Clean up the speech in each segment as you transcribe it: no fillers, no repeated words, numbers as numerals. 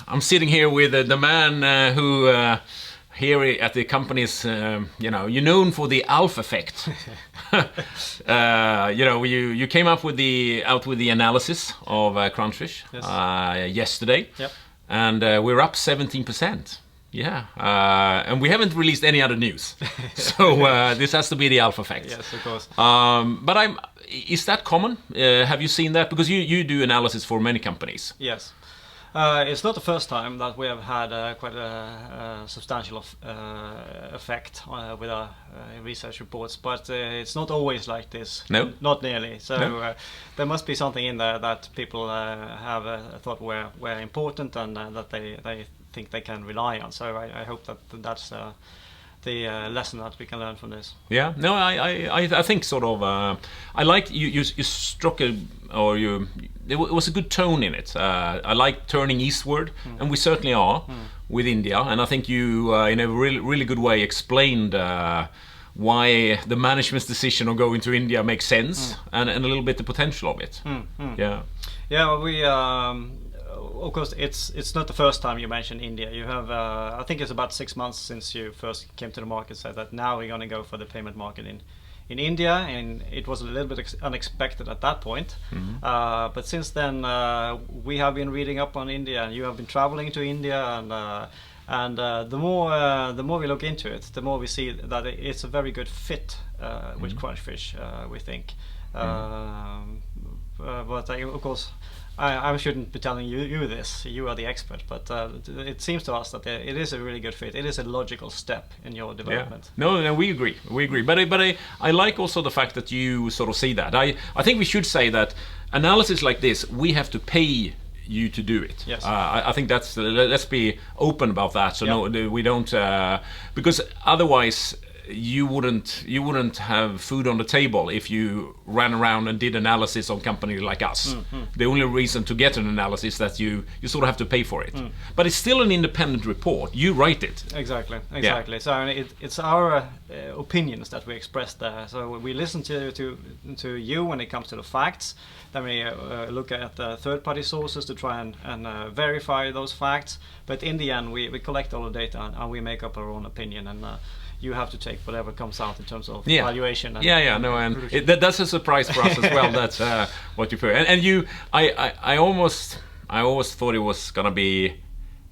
I'm sitting here with the man who here at the company's, you're known for the Alf effect. You came out with the analysis of Crunchfish yesterday, and we're up 17%. Yeah, and we haven't released any other news, so this has to be the Alf effect. Yes, of course. But is that common? Have you seen that? Because you do analysis for many companies. Yes. It's not the first time that we have had quite a substantial effect with our research reports, but it's not always like this. No? Not nearly. So No? there must be something in there that people have thought were important and that they think they can rely on. So I hope that's the lesson that we can learn from this. Yeah, no, I think sort of. I like you struck it was a good tone in it. I like turning eastward, and we certainly are with India. And I think you, in a really good way, explained why the management's decision of going to India makes sense, and a little bit the potential of it. Yeah. Yeah, well, we. Of course, it's not the first time you mentioned India. You have, I think it's about 6 months since you first came to the market, said that now we're going to go for the payment market in India, and it was a little bit unexpected at that point. But since then, we have been reading up on India, and you have been traveling to India, and the more we look into it, the more we see that it's a very good fit with Crunchfish, we think. But of course, I shouldn't be telling you this. You are the expert, but it seems to us that it is a really good fit. It is a logical step in your development. Yeah. No, we agree. But I like also the fact that you sort of see that. I think we should say that analysis like this, we have to pay you to do it. Yes. I think that's. Let's be open about that. So no, we don't because otherwise. You wouldn't have food on the table if you ran around and did analysis on companies like us. The only reason to get an analysis is that you sort of have to pay for it. But it's still an independent report. You write it. Exactly. Yeah. So it's our opinions that we express there. So we listen to you when it comes to the facts. Then we look at third-party sources to try and verify those facts. But in the end, we collect all the data and we make up our own opinion. And you have to take whatever comes out in terms of valuation. And that's a surprise for us as well. That's what you put. And you, I almost thought it was gonna be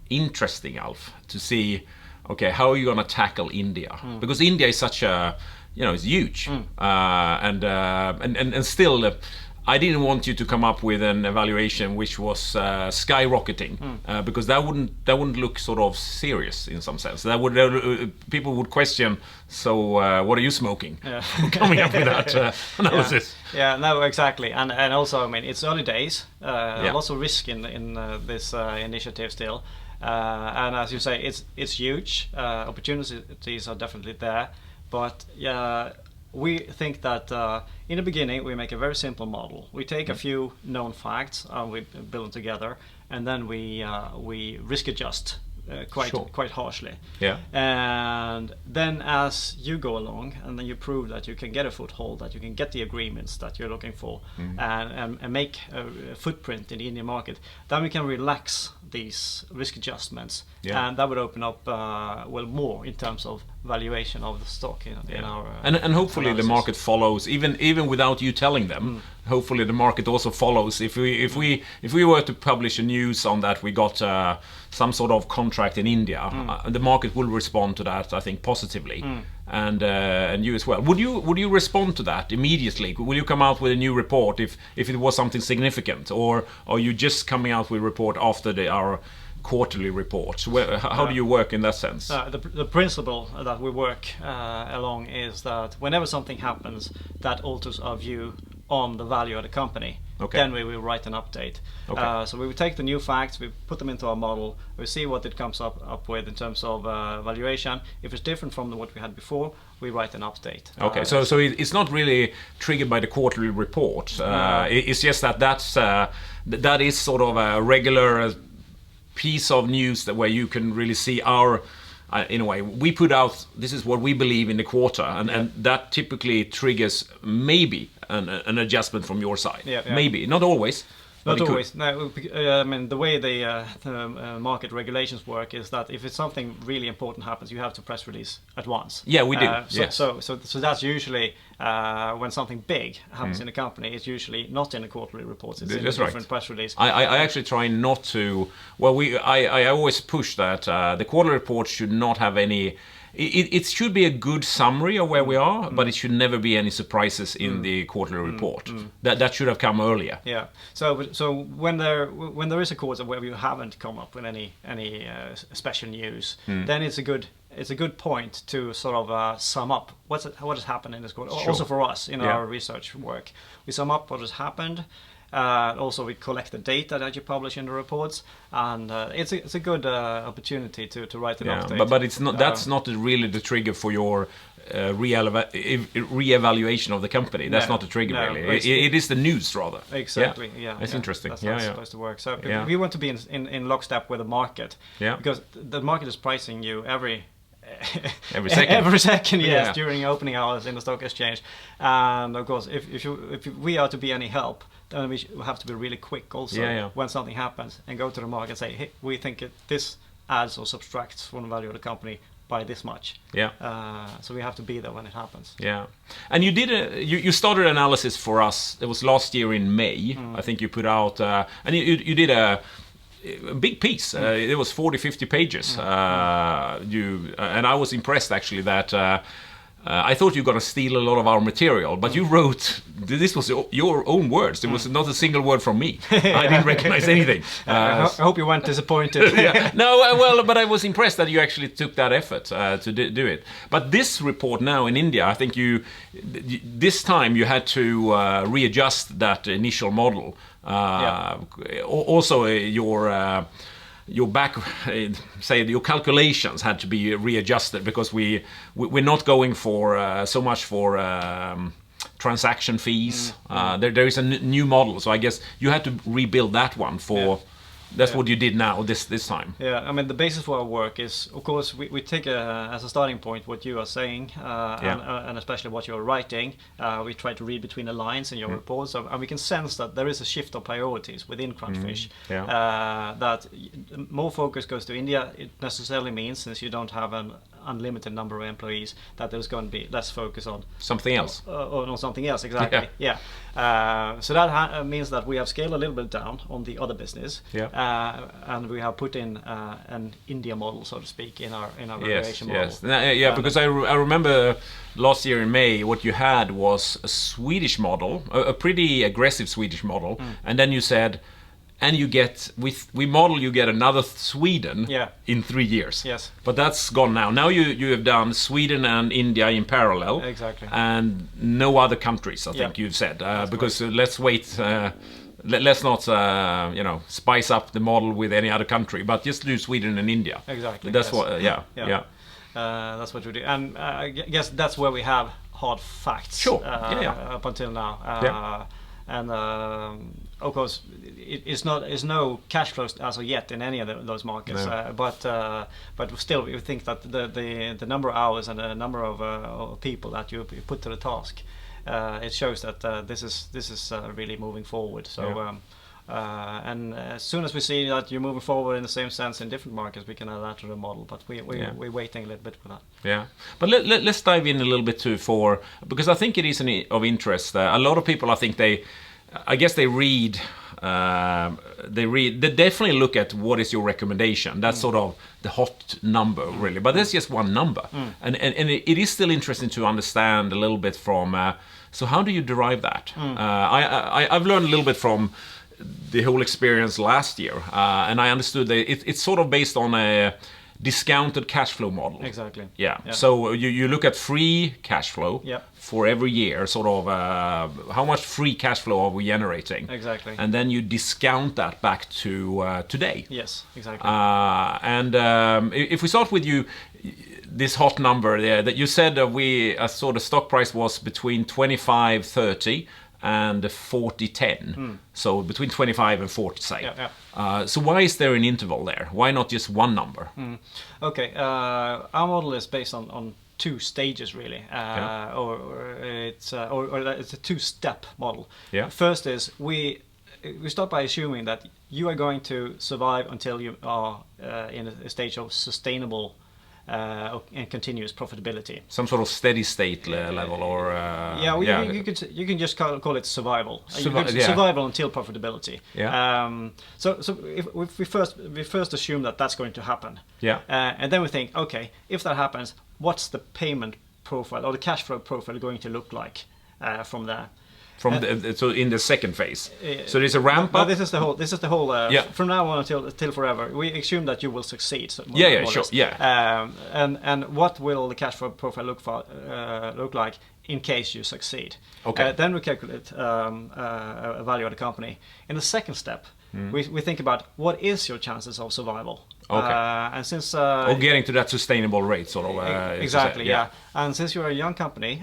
interesting, Alf, to see, okay, how are you gonna tackle India? Because India is such a, it's huge, and still. I didn't want you to come up with an evaluation which was skyrocketing, because that wouldn't look sort of serious in some sense. That would people would question. So what are you smoking? Coming up with that analysis. Yeah, no, exactly, and also I mean it's early days. Lots of risk in this initiative still, and as you say, it's huge. Opportunities are definitely there, but we think that in the beginning we make a very simple model. We take a few known facts and we build them together, and then we risk adjust quite harshly. Yeah. And then as you go along, and then you prove that you can get a foothold, that you can get the agreements that you're looking for, and make a footprint in the Indian market, then we can relax these risk adjustments, and that would open up more in terms of valuation of the stock in our and hopefully analysis. The market follows even without you telling them. Hopefully the market also follows. If we were to publish a news on that we got some sort of contract in India, the market will respond to that, I think, positively, and you as well. Would you respond to that immediately? Will you come out with a new report if it was something significant, or are you just coming out with a report after our quarterly reports? How do you work in that sense? The principle that we work along is that whenever something happens that alters our view on the value of the company, then we will write an update. So we will take the new facts, we put them into our model, we see what it comes up with in terms of valuation. If it's different from what we had before, we write an update. So it's not really triggered by the quarterly report. It's just that is sort of a regular piece of news where you can really see our in a way we put out, this is what we believe in the quarter, and that typically triggers maybe an adjustment from your side. Maybe, not always. Not always. No, I mean the way the market regulations work is that if it's something really important happens, you have to press release at once. Yeah, we do. Yes. So that's usually when something big happens in a company. It's usually not in the quarterly reports. It's in a different press release. I actually try not to. Well, I always push that the quarterly report should not have any. It should be a good summary of where we are, but it should never be any surprises in the quarterly report. That should have come earlier. Yeah. So when there is a quarter where you haven't come up with any special news, then it's a good point to sort of sum up what has happened in this quarter. Sure. Also for us in our research work, we sum up what has happened. Also, we collect the data that you publish in the reports, and it's a good opportunity to write an update. But it's not. That's not really the trigger for your re-evaluation of the company. That's not the trigger, really. It is the news rather. Exactly. Yeah. That's interesting. That's how it's supposed to work. So we want to be in lockstep with the market. Yeah. Because the market is pricing you every second. Every second, yes, during opening hours in the stock exchange. And of course, if we are to be any help, then we have to be really quick also when something happens and go to the market and say, hey, we think this adds or subtracts from the value of the company by this much. Yeah. So we have to be there when it happens. Yeah. And you did you started analysis for us. It was last year in May. I think you put out and you did a big piece. It was 40-50 pages. And I was impressed actually that I thought you were going to steal a lot of our material, but you wrote, this was your own words. There was not a single word from me. I didn't recognize anything. I hope you weren't disappointed. No, well, but I was impressed that you actually took that effort to do it. But this report now in India, I think this time you had to readjust that initial model. Also, your calculations had to be readjusted because we're not going for so much for transaction fees. There is a new model, so I guess you had to rebuild that one for. That's what you did now this time. Yeah, I mean the basis for our work is, of course, we take as a starting point what you are saying and especially what you are writing. We try to read between the lines in your reports, and we can sense that there is a shift of priorities within Crunchfish. That more focus goes to India. It necessarily means, since you don't have an unlimited number of employees, that there's going to be less focus on something else. Or something else, exactly. So that means that we have scaled a little bit down on the other business. And we have put in an India model, so to speak, in our valuation model. Because I remember last year in May, what you had was a Swedish model, a pretty aggressive Swedish model, and then you said, and you get you get another Sweden in 3 years. Yes. But that's gone now. Now you have done Sweden and India in parallel. Exactly. And no other countries, I think you've said, because let's wait. Let's not spice up the model with any other country, but just do Sweden and India. Exactly. That's what. That's what we do, and I guess that's where we have hard facts. Sure. Up until now. And of course, it's no cash flows as of yet in any of those markets. No. But still, we think that the number of hours and the number of people that you put to the task, it shows that this is really moving forward. So. And as soon as we see that you're moving forward in the same sense in different markets, we can add that to the model. But we're waiting a little bit for that. Yeah, but let's dive in a little bit too, because I think it is of interest. A lot of people, I think they read. They definitely look at what is your recommendation. That's sort of the hot number, really. But that's just one number, and it is still interesting to understand a little bit from. So how do you derive that? I've learned a little bit from the whole experience last year, and I understood that it's sort of based on a discounted cash flow model. Exactly. Yeah. So you look at free cash flow for every year, sort of how much free cash flow are we generating? Exactly. And then you discount that back to today. Yes, exactly. And if we start with this hot number there that you said the stock price was between 25.30 and 40.10, so between 25 and 40, say. So why is there an interval there? Why not just one number? Okay, our model is based on two stages, really, or it's a two-step model. First is we start by assuming that you are going to survive until you are in a stage of sustainable and continuous profitability. Some sort of steady state level, or you can just call it survival. Yeah. Survival until profitability. Yeah. So if we first assume that that's going to happen. Yeah. And then we think, okay, if that happens, what's the payment profile or the cash flow profile going to look like from there? So in the second phase, so there's a ramp up. This is the whole. Yeah. From now on until forever, we assume that you will succeed. So Sure. Yeah. And what will the cash flow profile look like in case you succeed? Okay. Then we calculate a value of the company. In the second step, we think about what is your chances of survival. Okay. And since or getting to that sustainable rate, sort of. Exactly. Yeah. And since you're a young company,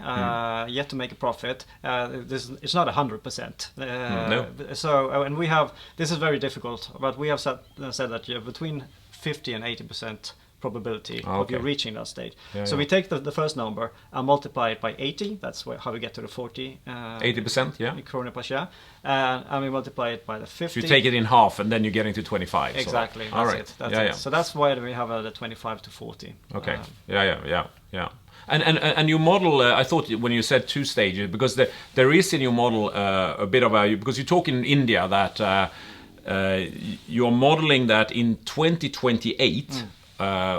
yet to make a profit, it's not 100%. No. So and we have this is very difficult, but we have said that you have between 50 and 80% probability of you reaching that stage. So we take the first number and multiply it by 80. That's how we get to the 40. 80%, yeah. Krona per share, and we multiply it by the 50. So you take it in half, and then you're getting to 25. Exactly. So. All right. That's it. So that's why we have the 25 to 40. Okay. Yeah. And your model, I thought when you said 2 stages, because there is in your model a bit of a, because you talk in India that you're modeling that in 2028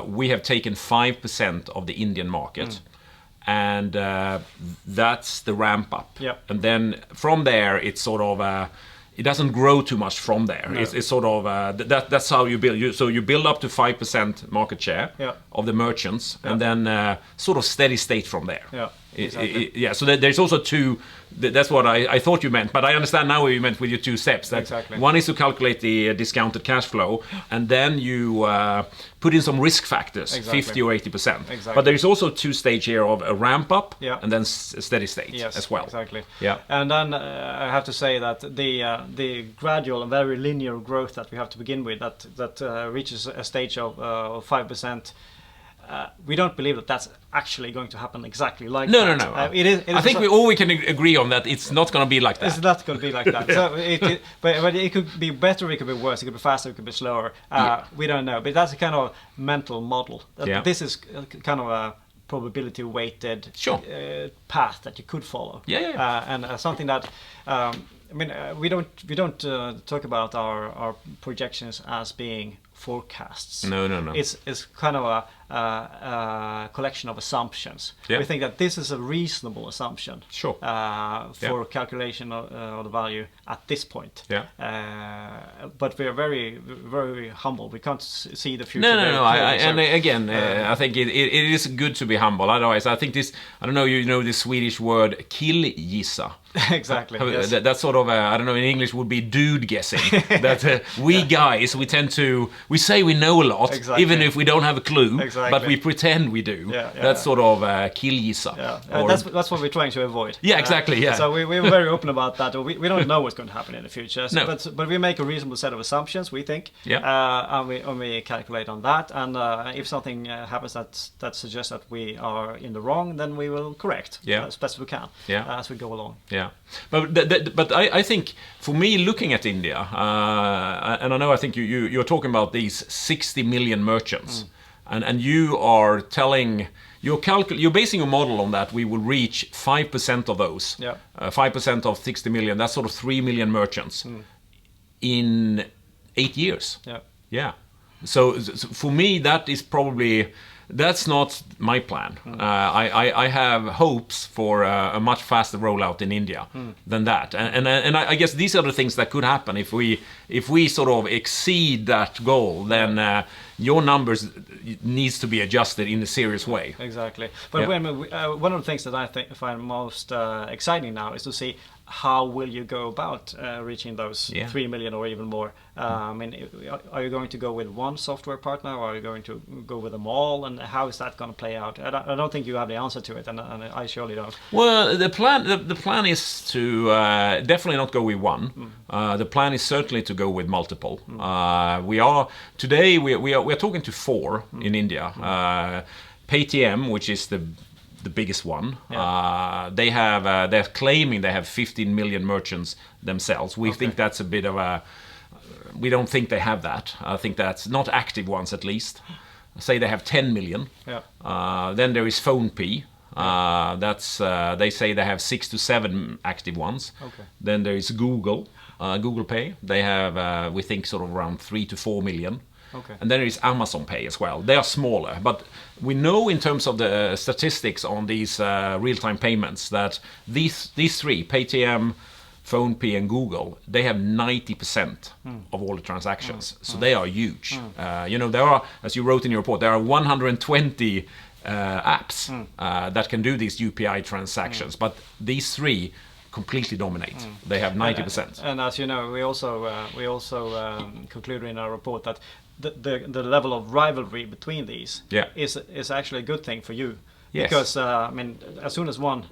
we have taken 5% of the Indian market. And that's the ramp up. Yep. And then from there, it's sort of it doesn't grow too much from there. No. It's sort of that's how you build. So you build up to 5% market share of the merchants, and then sort of steady state from there. Yeah. Exactly. So there's also 2. That's what I thought you meant, but I understand now what you meant with your 2 steps. That exactly. One is to calculate the discounted cash flow, and then you put in some risk factors, exactly. 50 or 80%. Exactly. But there is also 2 stage here of a ramp up, and then a steady state as well. Exactly. Yeah. And then I have to say that the gradual and very linear growth that we have to begin with, that reaches a stage of 5%. We don't believe that that's actually going to happen exactly like that. No. It is I think we can agree on that. It's not going to be like that. It's not going to be like that. So but it could be better, it could be worse, it could be faster, it could be slower. We don't know. But that's a kind of mental model. This is kind of a probability weighted path that you could follow. And something that we don't talk about our projections as being forecasts. No. It's kind of a collection of assumptions. We think that this is a reasonable assumption for calculation of the value at this point. But we are very, very humble. We can't see the future. No. I think it is good to be humble. Otherwise, I think this. I don't know. You know the Swedish word killgissa. Exactly. Yes. That sort of I don't know, in English would be dude guessing. That we guys, we tend to say we know a lot, even if we don't have a clue, but we pretend we do. That's sort of killgissa. That's what we're trying to avoid. Exactly. So we're very open about that. We don't know what's going to happen in the future. But we make a reasonable set of assumptions, we think, and we calculate on that. And if something happens that suggests that we are in the wrong, then we will correct as best we can as we go along. But I think for me, looking at India, and I know I think you're talking about these 60 million merchants, and you are telling you're basing your model on that we will reach 5% of those, 5% of 60 million. That's sort of 3 million merchants in 8 years. So for me, that is probably. That's not my plan. I have hopes for a much faster rollout in India than that, and I guess these are the things that could happen if we sort of exceed that goal. Then your numbers needs to be adjusted in a serious way. But one of the things that I find most exciting now is to see how will you go about reaching those 3 million or even more? Are you going to go with one software partner, or are you going to go with them all? And how is that going to play out? I don't think you have the answer to it, and I surely don't. Well, the plan is to definitely not go with one. The plan is certainly to go with multiple. We are talking to 4 in India. Paytm, which is the the biggest one. Yeah. They're claiming they have 15 million merchants themselves. We think that's a bit of a. We don't think they have that. I think that's not active ones at least. Say they have 10 million. Yeah. Then there is PhonePe. They say they have 6 to 7 active ones. Okay. Then there is Google Pay. They have we think sort of around 3 to 4 million. Okay. And then there is Amazon Pay as well. They are smaller, but we know in terms of the statistics on these real-time payments that these three, Paytm, PhonePe and Google, they have 90% of all the transactions. So they are huge. There are, as you wrote in your report, there are 120 apps that can do these UPI transactions, but these three completely dominate. They have 90%. And as you know, we also concluded in our report that the level of rivalry between these is actually a good thing for you. Yes. Because as soon as one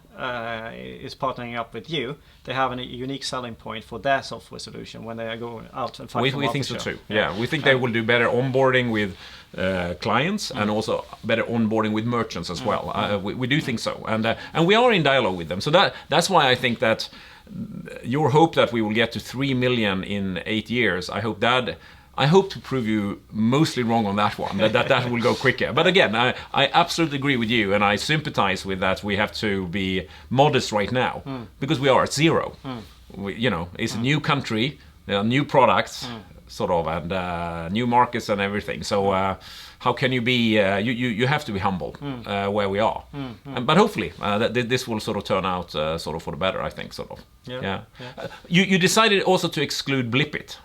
is partnering up with you, they have a unique selling point for their software solution when they are going out and fight. We think so too. Yeah, we think they will do better onboarding with clients and also better onboarding with merchants as well. We do think so, and we are in dialogue with them. So that's why I think that your hope that we will get to 3 million in 8 years. I hope to prove you mostly wrong on that one, that will go quicker. But again, I absolutely agree with you, and I sympathize with that. We have to be modest right now, because we are at zero. It's a new country, there are new products, sort of, and new markets and everything. So how can you be, you have to be humble where we are. But hopefully this will sort of turn out sort of for the better, I think, sort of. Yeah. You decided also to exclude Blipit.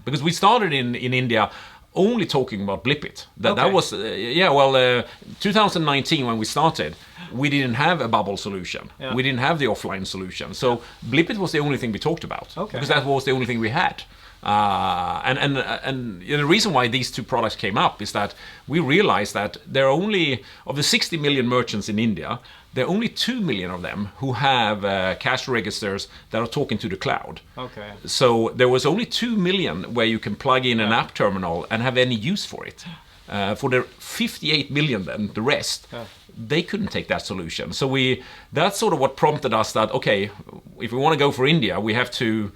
Because we started in India only talking about Blipit. That was 2019 when we started. We didn't have a bubble solution. Yeah. We didn't have the offline solution. So Blipit was the only thing we talked about. Because that was the only thing we had. And the reason why these two products came up is that we realized that there are only, of the 60 million merchants in India, there are only 2 million of them who have cash registers that are talking to the cloud. Okay. So there was only 2 million where you can plug in an app terminal and have any use for it. For the 58 million then, the rest, they couldn't take that solution. So that's sort of what prompted us that, okay, if we want to go for India, we have to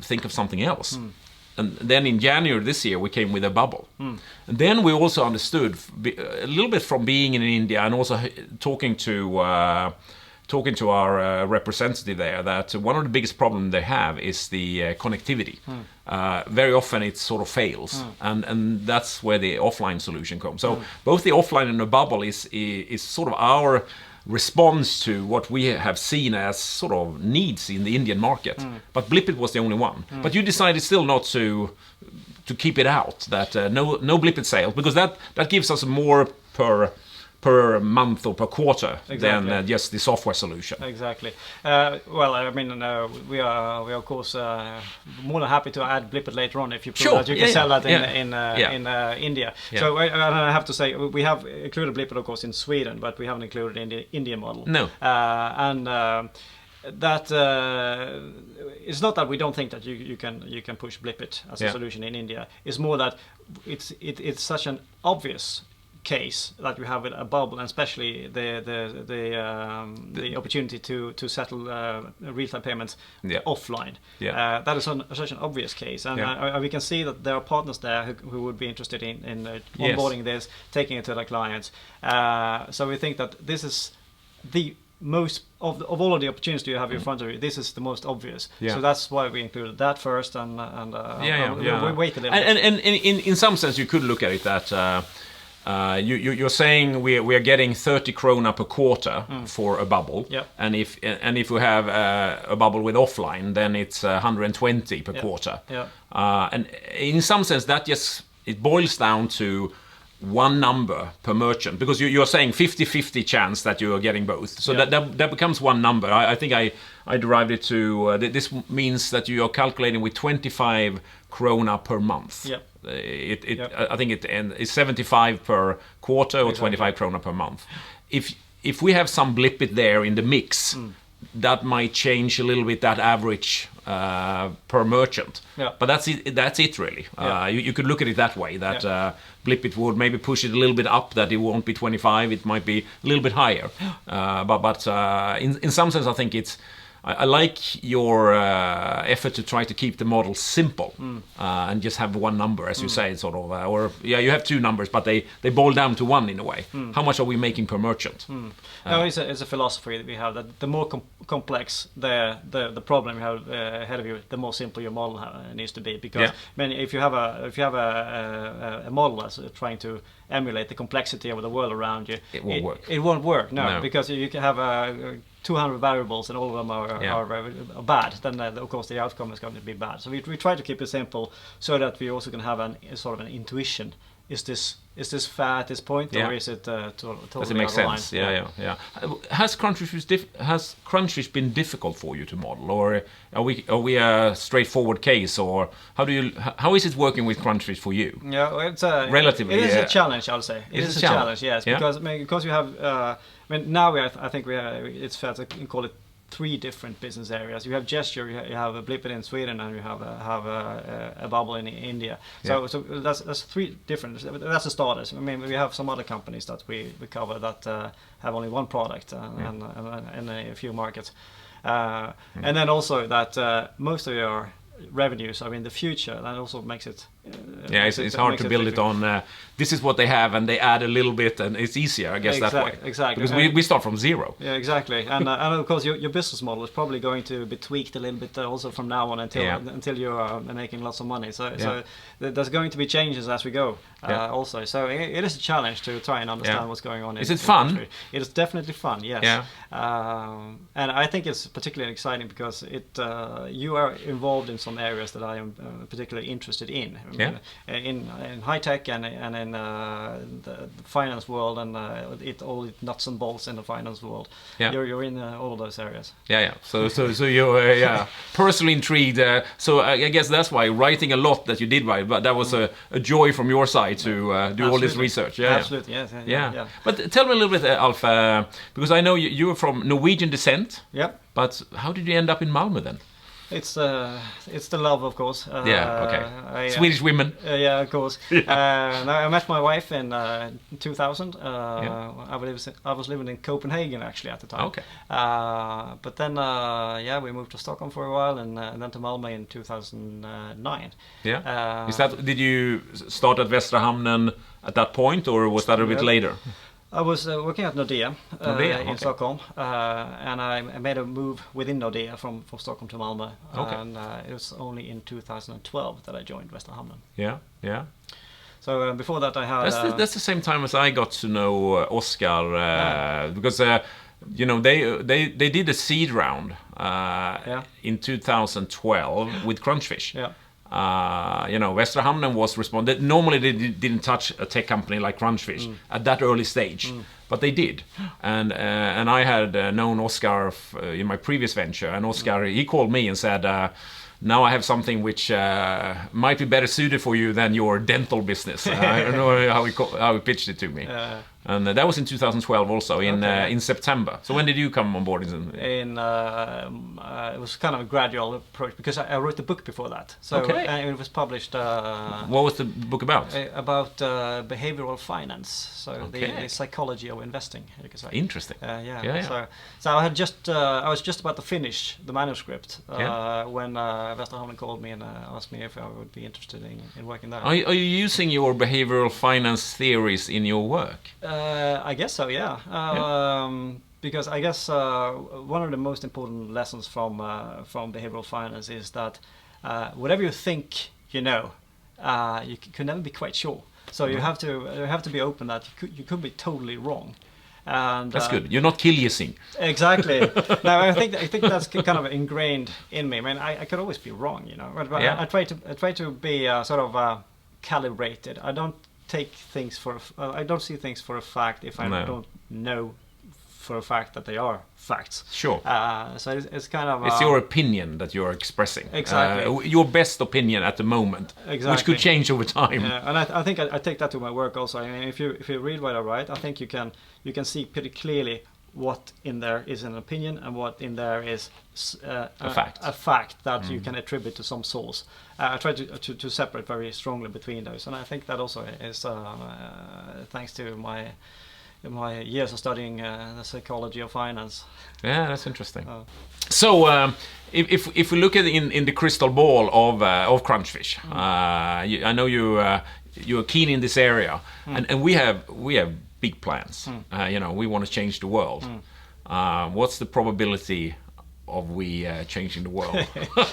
think of something else. And then in January this year, we came with a bubble. And then we also understood a little bit from being in India and also talking to our representative there that one of the biggest problems they have is the connectivity. Very often it sort of fails, and that's where the offline solution comes. So both the offline and the bubble is sort of our response to what we have seen as sort of needs in the Indian market. But Blipit was the only one. But you decided still not to keep it out, that no Blipit sales, because that gives us more per month or per quarter than just the software solution. Exactly. We are of course more than happy to add Blipit later on if you prove that you can sell that in India. Yeah. So I have to say we have included Blipit of course in Sweden, but we haven't included in the Indian model. No. That it's not that we don't think that you can push Blipit as a solution in India. It's more that it's such an obvious case that you have with a bubble, and especially the opportunity to settle real-time payments offline. That is such an obvious case, and we can see that there are partners there who would be interested in onboarding this, taking it to their clients. So we think that this is the most of all of the opportunities you have in front of you. This is the most obvious. So that's why we included that first, and we wait a little bit. And in some sense, you could look at it that. You're saying we are getting 30 krona per quarter for a bubble, and if we have a bubble with offline, then it's 120 per quarter. And in some sense, that it boils down to one number per merchant, because you're saying 50-50 chance that you are getting both. So that becomes one number. I think I derived it to this means that you are calculating with 25 krona per month. I think it's 75 per quarter or 25 krona per month. If we have some Blipit there in the mix, that might change a little bit that average per merchant. Yeah. But that's it really. Yeah. You could look at it that way, that blip it would maybe push it a little bit up, that it won't be 25, it might be a little bit higher. But in some sense I think I like your effort to try to keep the model simple and just have one number, as you say, sort of. You have two numbers, but they boil down to one in a way. How much are we making per merchant? No, it's a philosophy that we have, that the more complex the problem you have ahead of you, the more simple your model needs to be. Because if you have a model that's trying to emulate the complexity of the world around you, it won't work. It won't work. No, because you can have 200 variables and all of them are bad, then of course the outcome is going to be bad. So we try to keep it simple so that we also can have a sort of an intuition. Is this fair at this point, or is it totally Does it make sense? Yeah. Has Crunchfish been difficult for you to model, or are we a straightforward case, or how is it working with Crunchfish for you? Yeah, it's relatively. It is a challenge, I'll say. It is a challenge, yes, Yeah. because you have. Now I think it's fair to call it 3 different business areas. You have gesture, you have a blip in Sweden, and you have a bubble in India. So that's 3 different. That's the starters. I mean, we have some other companies that we cover that have only one product and a few markets, and then also that most of your revenues are in the future. That also makes it. It's hard to build it on. This is what they have, and they add a little bit, and it's easier, I guess, that way. Exactly. Because we start from zero. Yeah, exactly. And of course, your business model is probably going to be tweaked a little bit also from now on until you are making lots of money. So there's going to be changes as we go. Also, so it is a challenge to try and understand what's going on. Is it fun? It is definitely fun. Yes. Yeah. And I think it's particularly exciting because you are involved in some areas that I am particularly interested in. In high tech and in the finance world and all nuts and bolts in the finance world. You're in all of those areas. So you're personally intrigued. So I guess that's why writing a lot that you did write, but that was a joy from your side to do all this research. Absolutely. Yeah. But tell me a little bit, Alf, because I know you were from Norwegian descent. Yep. But how did you end up in Malmö then? It's the love, of course. Swedish women. Yeah, of course. I met my wife in 2000. I was living in Copenhagen actually at the time. Okay. But then we moved to Stockholm for a while and then to Malmö in 2009. Yeah. Did you start at Västra Hamnen at that point, or was that a bit later? I was working at Nordea in Stockholm, and I made a move within Nordea from Stockholm to Malmö, and it was only in 2012 that I joined Västra Hamnen. Yeah. So before that, I had. That's the same time as I got to know Oscar, because they did a seed round in 2012 with Crunchfish. Yeah. Västra Hamnen was responded. Normally they didn't touch a tech company like Crunchfish at that early stage, but they did. And I had known Oscar in my previous venture, and Oscar he called me and said, now I have something which might be better suited for you than your dental business. I don't know how he pitched it to me. And that was in 2012 also, in September. So when did you come on board? It was kind of a gradual approach, because I wrote the book before that. So it was published. What was the book about? About behavioral finance. So the psychology of investing, you could say. Interesting. So I was just about to finish the manuscript when Västra Hamnen called me and asked me if I would be interested in working there. Are you using your behavioral finance theories in your work? I guess so, yeah. Because I guess one of the most important lessons from behavioral finance is that whatever you think you know, you can never be quite sure. So you have to be open that you could be totally wrong. And that's good. You're not kill-using. Exactly. No, I think that's kind of ingrained in me. I mean, I could always be wrong, But I try to be sort of calibrated. I don't take things I don't see things for a fact if I don't know for a fact that they are facts. Sure. So it's kind of it's your opinion that you're expressing. Exactly. Your best opinion at the moment, which could change over time. Yeah, and I think I take that to my work also. I mean, if you read what I write, I think you can see pretty clearly what in there is an opinion and what in there is a fact that you can attribute to some source. I try to separate very strongly between those, and I think that also is thanks to my years of studying the psychology of finance. Yeah, that's interesting. So if we look at in the crystal ball of Crunchfish, I know you're keen in this area, and we have big plans. We want to change the world. What's the probability of we changing the world?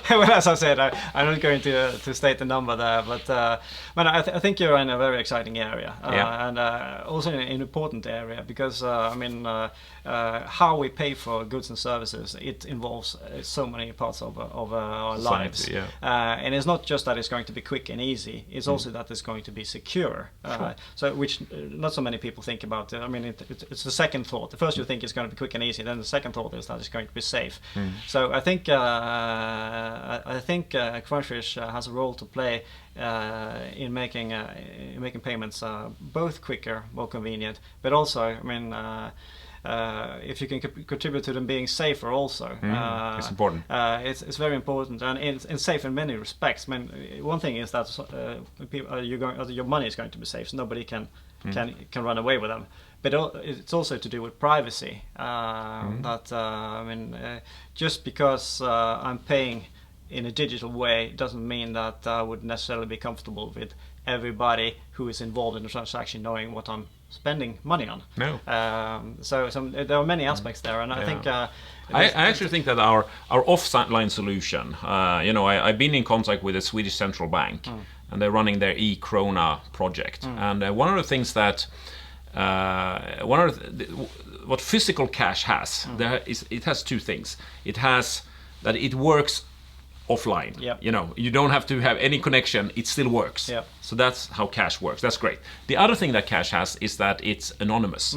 Well, as I said, I'm not going to state the number there, but I think you're in a very exciting area, and also in an important area, because how we pay for goods and services, it involves so many parts of our lives, and it's not just that it's going to be quick and easy, it's also that it's going to be secure, so which not so many people think about. I mean, it's the second thought. The first you think it's going to be quick and easy, then the second thought is that it's going to be safe. So I think Crunchfish has a role to play in making payments both quicker, more convenient, but also, if you can contribute to them being safer also. It's important. It's very important, and it's safe in many respects. One thing is that your money is going to be safe, so nobody can run away with them. But it's also to do with privacy. Just because I'm paying in a digital way doesn't mean that I would necessarily be comfortable with everybody who is involved in the transaction knowing what I'm spending money on. No. So there are many aspects there, and I think I actually think that our offline solution. I've been in contact with the Swedish Central Bank, and they're running their e-krona project. And one of the things that what physical cash has, it has two things. It has that it works offline. You don't have to have any connection, it still works. So that's how cash works. That's great. The other thing that cash has is that it's anonymous.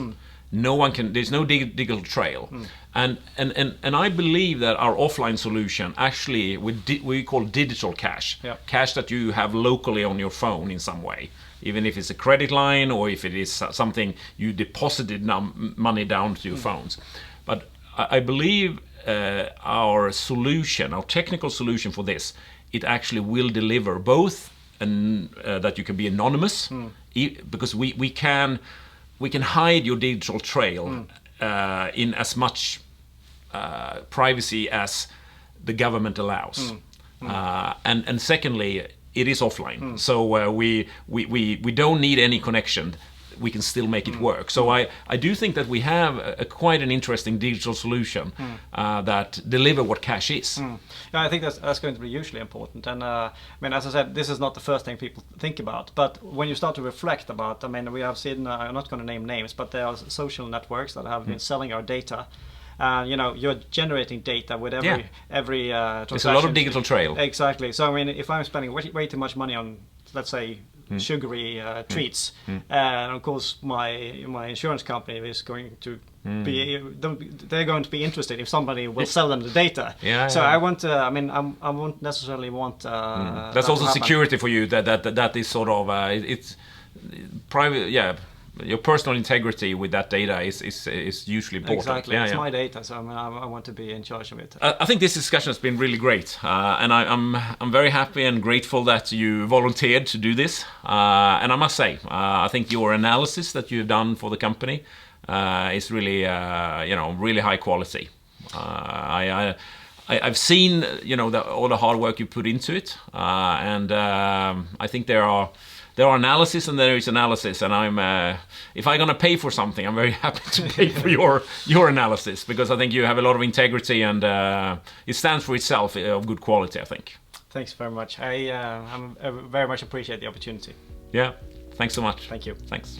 No one can, there's no digital trail. And I believe that our offline solution, actually we call digital cash, cash that you have locally on your phone in some way, even if it's a credit line or if it is something you deposited money down to your phones. But I believe our solution, our technical solution for this, it actually will deliver both that you can be anonymous, because we can hide your digital trail in as much privacy as the government allows. And secondly, it is offline, so we don't need any connection. We can still make it work. So I do think that we have quite an interesting digital solution that deliver what cash is. I think that's going to be hugely important. And as I said, this is not the first thing people think about. But when you start to reflect about, we have seen, I'm not going to name names, but there are social networks that have been selling our data. You're generating data with every transaction. There's a lot of digital trail. Exactly. So if I'm spending way too much money on, let's say, sugary treats, and of course my insurance company is going to they're going to be interested if somebody will sell them the data. I want I won't necessarily want that's also security for you, that is sort of it's private. Your personal integrity with that data is usually important. Exactly, it's my data, so I want to be in charge of it. I think this discussion has been really great, and I'm very happy and grateful that you volunteered to do this. And I must say, I think your analysis that you've done for the company is really, really high quality. I've seen, all the hard work you put into it, and I think there are analysis and there is analysis, and if I'm gonna pay for something, I'm very happy to pay for your analysis, because I think you have a lot of integrity, and it stands for itself of good quality, I think. Thanks very much. I very much appreciate the opportunity. Yeah, thanks so much. Thank you. Thanks.